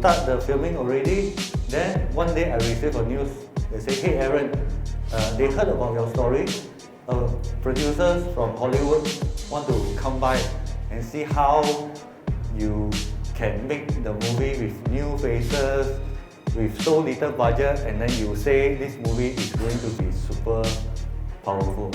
start the filming already. Then one day I received a news. They say, hey Aaron, they heard about your story. Producers from Hollywood want to come by and see how you can make the movie with new faces, with so little budget, and then you say this movie is going to be super powerful.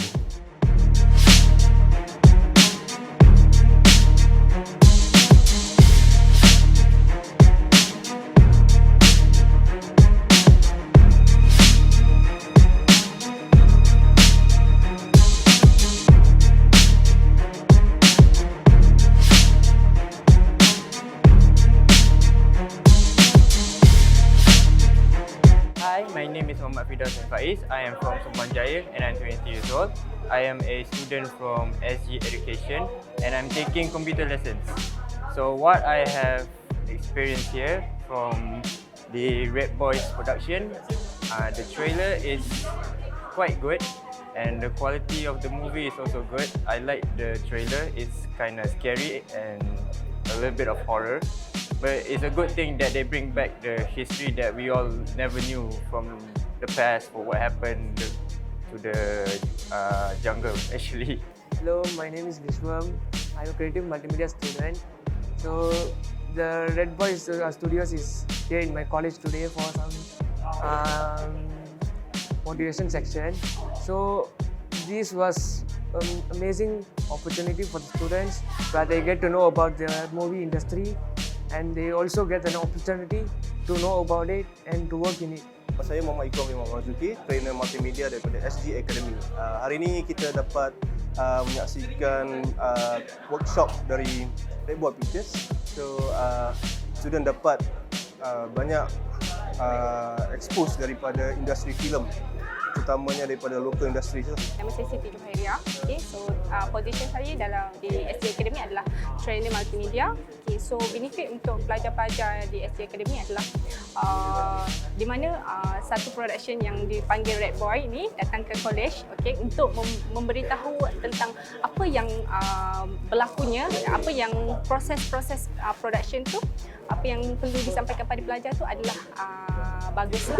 Hi, my name is Muhammad Firdaus Faiz. I am from Sumbanjaya and I'm 20 years old. I am a student from SG Education and I'm taking computer lessons. So what I have experienced here from the Redboy production, the trailer is quite good and the quality of the movie is also good. I like the trailer, it's kind of scary and a little bit of horror. But it's a good thing that they bring back the history that we all never knew from the past for what happened to the jungle actually. Hello, my name is Vishwam. I'm a creative multimedia student. So the Redboy Studios is here in my college today for some motivation section. So this was an amazing opportunity for the students where they get to know about the movie industry and they also get an opportunity to know about it and to work in it. Saya Muhammad Iqbal bin Muhammad Zuki, trainer multimedia daripada SG Academy. Hari ini kita dapat menyaksikan workshop dari Redboy Producers. So student dapat banyak expose daripada industri filem, terutamanya daripada local industri. Nama saya Siti Johairia. Okay, so position saya dalam di SG Academy adalah trainer multimedia. Okay, so benefit untuk pelajar-pelajar di SG Academy adalah di mana satu production yang dipanggil Redboy ini datang ke college, okay, untuk memberitahu tentang apa yang berlakunya, apa yang proses-proses production tu, apa yang perlu disampaikan pada pelajar tu adalah baguslah.